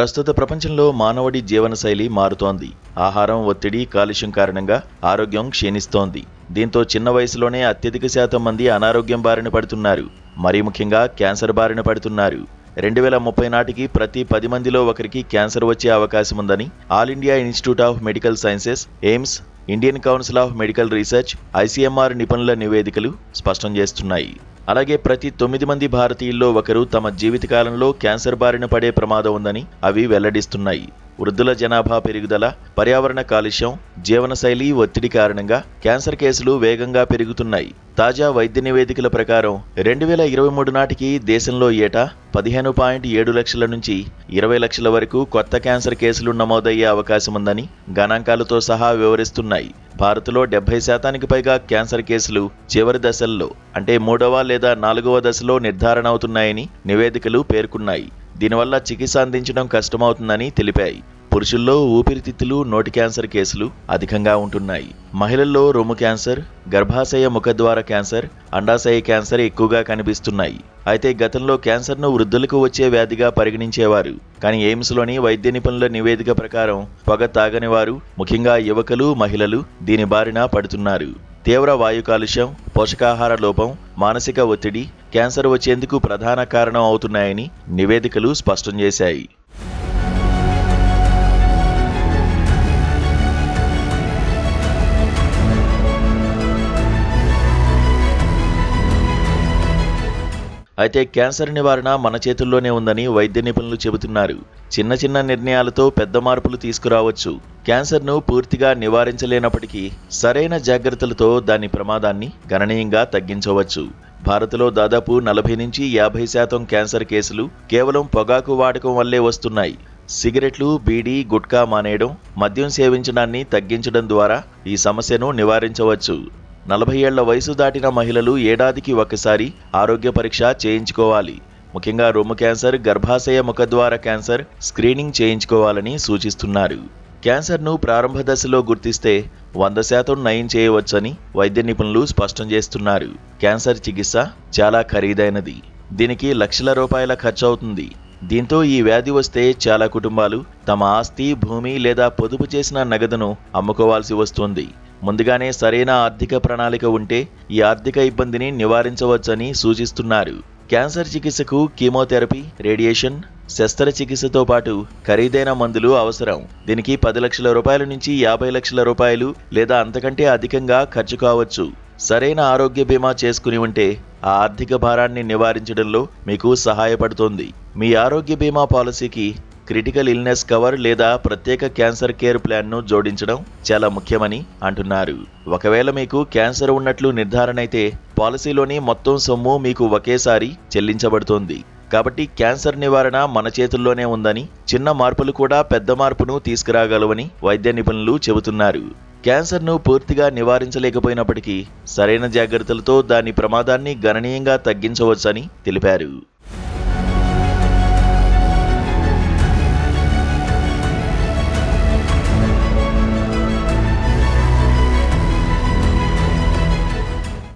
ప్రస్తుత ప్రపంచంలో మానవుడి జీవనశైలి మారుతోంది. ఆహారం, ఒత్తిడి, కాలుష్యం కారణంగా ఆరోగ్యం క్షీణిస్తోంది. దీంతో చిన్న వయసులోనే అత్యధిక శాతం మంది అనారోగ్యం బారిన పడుతున్నారు. మరీ ముఖ్యంగా క్యాన్సర్ బారిన పడుతున్నారు. 2030 నాటికి ప్రతి 10 మందిలో ఒకరికి క్యాన్సర్ వచ్చే అవకాశం ఉందని all India institute of medical sciences, AIIMS, Indian council of medical research, ICMR నిపుణుల నివేదికలు స్పష్టం చేస్తున్నాయి. అలాగే ప్రతి 9 మంది భారతీయుల్లో ఒకరు తమ జీవితకాలంలో క్యాన్సర్ బారిన పడే ప్రమాదం ఉందని అవి వెల్లడిస్తున్నాయి. వృద్ధుల జనాభా పెరుగుదల, పర్యావరణ కాలుష్యం, జీవనశైలి ఒత్తిడి కారణంగా క్యాన్సర్ కేసులు వేగంగా పెరుగుతున్నాయి. తాజా వైద్య నివేదికల ప్రకారం 2023 నాటికి దేశంలో ఏటా 15.7 లక్షల నుంచి 20 లక్షల వరకు కొత్త క్యాన్సర్ కేసులు నమోదయ్యే అవకాశం ఉందని గణాంకాలతో సహా వివరిస్తున్నాయి. భారత్లో 70% పైగా క్యాన్సర్ కేసులు చివరి దశల్లో, అంటే 3వ లేదా 4వ దశలో నిర్ధారణ అవుతున్నాయని నివేదికలు పేర్కొన్నాయి. దీనివల్ల చికిత్స అందించడం కష్టమవుతుందని తెలిపాయి. పురుషుల్లో ఊపిరితిత్తులు, నోటి క్యాన్సర్ కేసులు అధికంగా ఉంటున్నాయి. మహిళల్లో రొమ్ము క్యాన్సర్, గర్భాశయ ముఖద్వార క్యాన్సర్, అండాశయ క్యాన్సర్ ఎక్కువగా కనిపిస్తున్నాయి. అయితే గతంలో క్యాన్సర్ను వృద్ధులకు వచ్చే వ్యాధిగా పరిగణించేవారు. కానీ ఎయిమ్స్లోని వైద్య నిపుణుల నివేదిక ప్రకారం పొగ తాగని వారు, ముఖ్యంగా యువకులు, మహిళలు దీని బారిన పడుతున్నారు. తీవ్ర వాయు కాలుష్యం, పోషకాహార లోపం, మానసిక ఒత్తిడి క్యాన్సర్ వచ్చేందుకు ప్రధాన కారణం అవుతున్నాయని నివేదికలు స్పష్టం చేశాయి. అయితే క్యాన్సర్ నివారణ మన చేతుల్లోనే ఉందని వైద్య నిపుణులు చెబుతున్నారు. చిన్న చిన్న నిర్ణయాలతో పెద్ద మార్పులు తీసుకురావచ్చు. క్యాన్సర్ను పూర్తిగా నివారించలేనప్పటికీ సరైన జాగ్రత్తలతో దాని ప్రమాదాన్ని గణనీయంగా తగ్గించవచ్చు. భారత్లో దాదాపు 40 నుంచి 50% క్యాన్సర్ కేసులు కేవలం పొగాకు వాడకం వల్లే వస్తున్నాయి. సిగరెట్లు, బీడీ, గుట్కా మానేయడం, మద్యం సేవించడాన్ని తగ్గించడం ద్వారా ఈ సమస్యను నివారించవచ్చు. 40 ఏళ్ల వయసు దాటిన మహిళలు ఏడాదికి ఒకసారి ఆరోగ్య పరీక్ష చేయించుకోవాలి. ముఖ్యంగా రొమ్ము క్యాన్సర్, గర్భాశయ ముఖద్వార క్యాన్సర్ స్క్రీనింగ్ చేయించుకోవాలని సూచిస్తున్నారు. క్యాన్సర్ను ప్రారంభ దశలో గుర్తిస్తే 100% నయం చేయవచ్చని వైద్య నిపుణులు స్పష్టం చేస్తున్నారు. క్యాన్సర్ చికిత్స చాలా ఖరీదైనది. దీనికి లక్షల రూపాయల ఖర్చు అవుతుంది. దీంతో ఈ వ్యాధి వస్తే చాలా కుటుంబాలు తమ ఆస్తి, భూమి లేదా పొదుపు చేసిన నగదును అమ్ముకోవాల్సి వస్తుంది. ముందుగానే సరైన ఆర్థిక ప్రణాళిక ఉంటే ఈ ఆర్థిక ఇబ్బందిని నివారించవచ్చని సూచిస్తున్నారు. క్యాన్సర్ చికిత్సకు కీమోథెరపీ, రేడియేషన్, శస్త్రచికిత్సతో పాటు ఖరీదైన మందులు అవసరం. దీనికి 10 లక్షల రూపాయల నుంచి 50 లక్షల రూపాయలు లేదా అంతకంటే అధికంగా ఖర్చు కావచ్చు. సరైన ఆరోగ్య బీమా చేసుకుని ఉంటే ఆ ఆర్థిక భారాన్ని నివారించడంలో మీకు సహాయపడుతుంది. మీ ఆరోగ్య బీమా పాలసీకి క్రిటికల్ ఇల్నెస్ కవర్ లేదా ప్రత్యేక క్యాన్సర్ కేర్ ప్లాన్ను జోడించడం చాలా ముఖ్యమని అంటున్నారు. ఒకవేళ మీకు క్యాన్సర్ ఉన్నట్లు నిర్ధారణ అయితే పాలసీలోని మొత్తం సొమ్ము మీకు ఒకేసారి చెల్లించబడుతుంది. కాబట్టి క్యాన్సర్ నివారణ మన చేతుల్లోనే ఉందని, చిన్న మార్పులు కూడా పెద్ద మార్పును తీసుకురాగలవని వైద్య నిపుణులు చెబుతున్నారు. క్యాన్సర్ను పూర్తిగా నివారించలేకపోయినప్పటికీ సరైన జాగ్రత్తలతో దాని ప్రమాదాన్ని గణనీయంగా తగ్గించవచ్చని తెలిపారు.